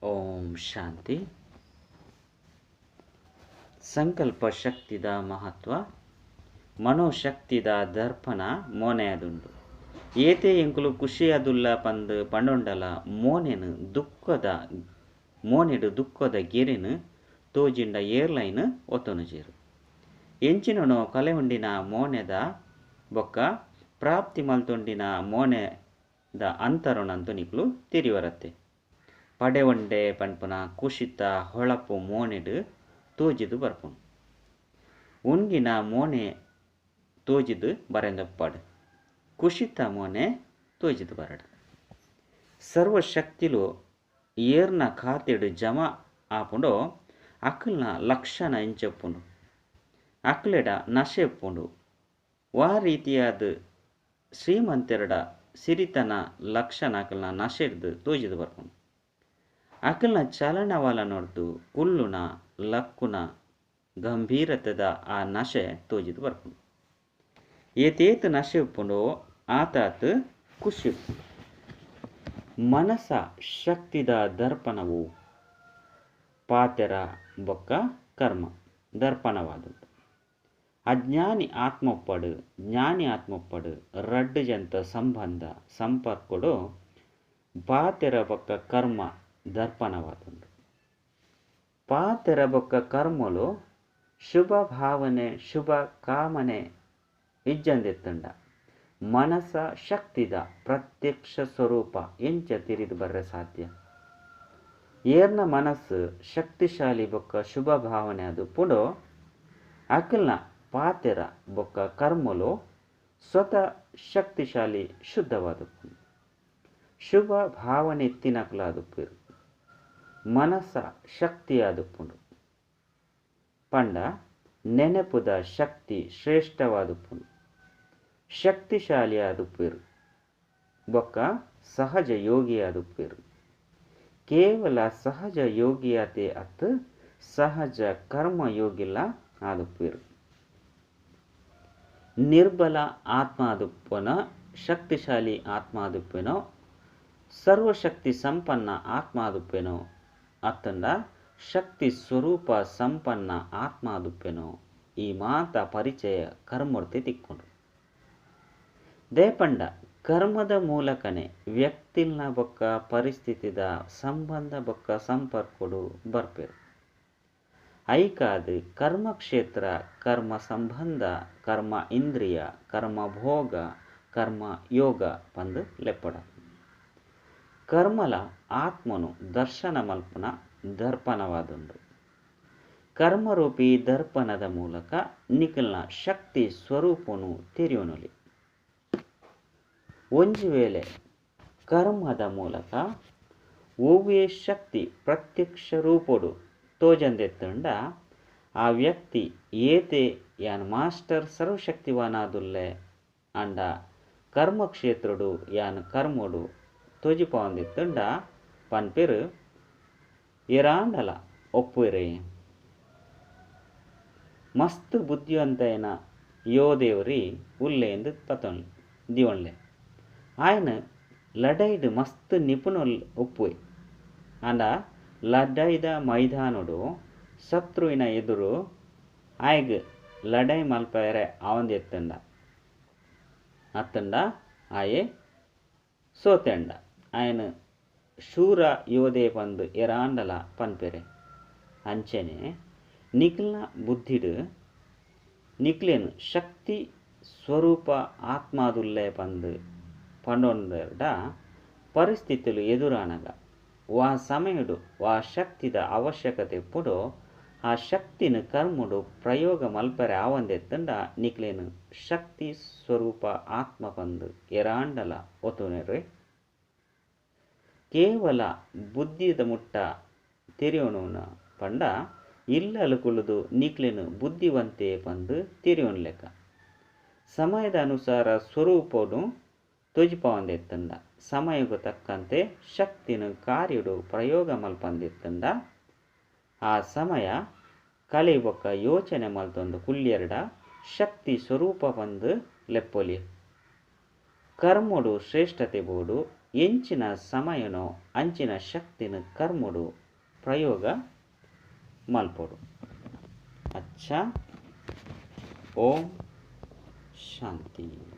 ಓಂ ಶಾಂತಿ. ಸಂಕಲ್ಪ ಶಕ್ತಿದ ಮಹತ್ವ. ಮನೋಶಕ್ತಿದ ದರ್ಪಣ ಮೋನೆಯದುಂಡು. ಏತೆ ಎಂಕುಲು ಖುಷಿಯದುಲ್ಲ ಪಂದು ಪಂಡೊಂಡಲ ಮೋನೆಡು ದುಃಖದ ಗೆರೆನು ತೋಜಿಂಡ ಏರ್ಲೈನ್ ಒತ್ತೊನುಜೇರು. ಎಂಚಿನನು ಕಲೆ ಉಂಡಿನ ಮೋನೆದ ಬೊಕ್ಕ ಪ್ರಾಪ್ತಿ ಮಲ್ತೊಂಡಿನ ಮೋನೆದ ಅಂತರುಣಂತು ನಿಕ್ಲು ತಿರಿವರತ್ತೆ. ಪಡೆ ಒಂಡೆ ಪನ್ಪುನ ಕುಶಿತ ಹೊಳಪು ಮೋನೆಡು ತೋಜಿದು ಬರ್ಪುನು. ಉನ್ಗಿನ ಮೋನೆ ತೋಜಿದು ಬರೆಂದಪ್ಪಾಡು. ಕುಶಿತ ಮೋನೆ ತೋಜಿದು ಬರಡು. ಸರ್ವಶಕ್ತಿಲು ಏರ್ನ ಖಾತೆಡು ಜಮ ಆಪುಂಡು ಅಕಲ್ನ ಲಕ್ಷಣ ಎಂಚೆಪ್ಪುಂಡು. ಅಕ್ಲೆಡ ನಶೆಪ್ಪುಂಡು. ವಾ ರೀತಿಯಾದ ಶ್ರೀಮಂತೆರಡ ಸಿರಿತನ ಲಕ್ಷಣ ಅಕಲ್ನ ನಶೆಡ್ದು ತೋಜಿದು ಬರ್ಪುಂಡು. ಅಕಲ್ನ ಚಲನವಲ ನೋಡ್ದು ಕುಲ್ಲುನ ಲಕ್ಕುನ ಗಂಭೀರತದ ಆ ನಶೆ ತೋಜಿದು ಬರ್ಪುಂಡು. ಏತೇತು ನಶೆ ಉಪ್ಪುಂಡೋ ಆತಾತ್ ಖುಷಿ. ಮನಸ ಶಕ್ತಿದ ದರ್ಪಣವು ಪಾತೆರ ಬೊಕ್ಕ ಕರ್ಮ ದರ್ಪಣವಾದುಂಡು. ಅಜ್ಞಾನಿ ಆತ್ಮೊಪ್ಪಡು ಜ್ಞಾನಿ ಆತ್ಮೊಪ್ಪಡು ರಡ್ಡು ಜಂತ ಸಂಬಂಧ ಸಂಪರ್ಕಡು ಪಾತೆರ ಬೊಕ್ಕ ಕರ್ಮ ದರ್ಪಣವಾದುಂಡು. ಪಾತೆರ ಬೊಕ್ಕ ಕರ್ಮಲು ಶುಭ ಭಾವನೆ ಶುಭ ಕಾಮನೆ ಇಜ್ಜಂದೆತ್ತುಂಡ. ಮನಸ ಶಕ್ತಿದ ಪ್ರತ್ಯಕ್ಷ ಸ್ವರೂಪ ಎಂಚ ತಿರಿದು ಬರ್ರೆ ಸಾಧ್ಯ. ಏರ್ನ ಮನಸ್ಸು ಶಕ್ತಿಶಾಲಿ ಬೊಕ್ಕ ಶುಭ ಭಾವನೆ ಅದು ಪುಂಡು ಅಕಲ್ನ ಪಾತೆರ ಬೊಕ್ಕ ಕರ್ಮಲು ಸ್ವತಃ ಶಕ್ತಿಶಾಲಿ ಶುದ್ಧವಾದುಪ್ಪು. ಶುಭ ಭಾವನೆ ಎತ್ತಿನಕ್ಲಾದುಪ್ಪು. ಮನಸ ಶಕ್ತಿಯಾದುಪ್ಪುಂಡು ಪಂಡ ನೆನಪುದ ಶಕ್ತಿ ಶ್ರೇಷ್ಠವಾದುಪ್ಪುಂಡು. ಶಕ್ತಿಶಾಲಿಯಾದುಪ್ಪೇರು ಬೊಕ್ಕ ಸಹಜ ಯೋಗಿಯಾದುಪ್ಪೇರು. ಕೇವಲ ಸಹಜ ಯೋಗಿಯಾತೆ ಅತ್ತು ಸಹಜ ಕರ್ಮ ಯೋಗಿಲ್ಲ ಆದುಪ್ಪೇರು. ನಿರ್ಬಲ ಆತ್ಮ ಆದುಪ್ಪನೋ ಶಕ್ತಿಶಾಲಿ ಆತ್ಮ ಆದುಪ್ಪೇನೋ ಸರ್ವಶಕ್ತಿ ಸಂಪನ್ನ ಆತ್ಮ ಆದುಪ್ಪೇನೋ ಅತ್ತಂಡ ಶಕ್ತಿ ಸ್ವರೂಪ ಸಂಪನ್ನ ಆತ್ಮ ಆದುಪ್ಪೇನೋ ಈ ಮಾತ ಪರಿಚಯ ಕರ್ಮೂರ್ತಿ ತಿಕ್ಕೊಂಡು ದೇಪಂಡ ಕರ್ಮದ ಮೂಲಕನೇ ವ್ಯಕ್ತಿಲ್ನ ಬೊಕ್ಕ ಪರಿಸ್ಥಿತಿದ ಸಂಬಂಧ ಬೊಕ್ಕ ಸಂಪರ್ಕಡು ಬರ್ಪೇರು. ಐಕಾದು ಕರ್ಮಕ್ಷೇತ್ರ ಕರ್ಮ ಸಂಬಂಧ ಕರ್ಮ ಇಂದ್ರಿಯ ಕರ್ಮ ಭೋಗ ಕರ್ಮ ಯೋಗ ಪಂದು ಲೆಪ್ಪಡ. ಕರ್ಮಲ ಆತ್ಮನು ದರ್ಶನ ಮಲ್ಪನ ದರ್ಪಣವಾದುಂಡು. ಕರ್ಮರೂಪಿ ದರ್ಪಣದ ಮೂಲಕ ನಿಖಲ್ನ ಶಕ್ತಿ ಸ್ವರೂಪನು ತಿರಿಯುನುಲಿ. ಒಂಜಿ ವೇಳೆ ಕರ್ಮದ ಮೂಲಕ ಓವೇ ಶಕ್ತಿ ಪ್ರತ್ಯಕ್ಷ ರೂಪಡು ತೋಜಂದೆತ್ತುಂಡ ಆ ವ್ಯಕ್ತಿ ಏತೆ ಯಾನ್ ಮಾಸ್ಟರ್ ಸರ್ವಶಕ್ತಿವಾನಾದುಲ್ಲೆ ಅಂಡ ಕರ್ಮಕ್ಷೇತ್ರಡು ಯಾನ್ ಕರ್ಮಡು ತೋಜಿಪವಂದೆತ್ತುಂಡ ಪನ್ಪೆರು ಎರಾಂಡಲ ಒಪ್ಪುರೆ. ಮಸ್ತ್ ಬುದ್ಧಿವಂತೈನ ಯೋದೇವರಿ ಉಲ್ಲೆ ಎಂದು ಪತೊನ್ ದಿವೊನ್ಲೆ. ಆಯ್ನ ಲಡೈಡ್ ಮಸ್ತ್ ನಿಪುಣುಲ್ ಒಪ್ಪುವೆ ಅಂಡ ಲಡೈದ ಮೈದಾನುಡು ಶತ್ರುವಿನ ಎದುರು ಆಯ್ಗ್ ಲಡೈ ಮಲ್ಪೆರೆ ಅವಂದೆತ್ತಂಡ ಅತ್ತಂಡ ಆಯೆ ಸೋತೆಂಡ. ಆಯ್ನ ಶೂರ ಯೋಧೆ ಬಂದು ಎರಾಂಡಲ ಪನ್ಪೆರೆ. ಅಂಚನೆ ನಿಕ್ಲ್ನ ಬುದ್ಧಿಡು ನಿಕ್ಲೇನು ಶಕ್ತಿ ಸ್ವರೂಪ ಆತ್ಮಾದುಲ್ಲೆ ಪಂದು ಪಂಡೊಂಡ ಪರಿಸ್ಥಿತಿಲು ಎದುರಾನಗ ವಾ ಸಮಯಡು ವಾ ಶಕ್ತಿದ ಅವಶ್ಯಕತೆ ಪುಡು ಆ ಶಕ್ತಿನ ಕರ್ಮಡು ಪ್ರಯೋಗ ಮಲ್ಪರೆ ಆವಂದೆತ್ತಂಡ ನಿಕ್ಲೇನು ಶಕ್ತಿ ಸ್ವರೂಪ ಆತ್ಮ ಪಂದು ಎರಾಂಡಲ ಒತ್ತುನೆರೆ. ಕೇವಲ ಬುದ್ಧಿದ ಮುಟ್ಟ ತಿರಿಯೋಣ ಪಂಡ ಇಲ್ಲಲು ಕುಳಿದು ನಿಕ್ಲೆನು ಬುದ್ಧಿವಂತೆ ಪಂದು ತಿರಿಯೋನ್ ಲೆಕ್ಕ. ಸಮಯದ ಅನುಸಾರ ಸ್ವರೂಪನು ತೋಜಿಪವಂದೆತ್ತಂಡ ಸಮಯಗೂ ತಕ್ಕಂತೆ ಶಕ್ತಿನ ಕಾರ್ಯಡು ಪ್ರಯೋಗ ಮಲ್ಪಂದೆತ್ತಂಡ ಆ ಸಮಯ ಕಲೆ ಬೊಕ್ಕ ಯೋಚನೆ ಮಲ್ತೊಂದು ಕುಲ್ಯರ್ಡ ಶಕ್ತಿ ಸ್ವರೂಪ ಪಂದು ಲೆಪ್ಪೊಲಿ. ಕರ್ಮಡು ಶ್ರೇಷ್ಠತೆ ಬೋಡು ಎಂಚಿನ ಸಮಯನೋ ಅಂಚಿನ ಶಕ್ತಿನ ಕರ್ಮುಡು ಪ್ರಯೋಗ ಮಲ್ಪೊಡು. ಅಚ್ಚ. ಓಂ ಶಾಂತಿ.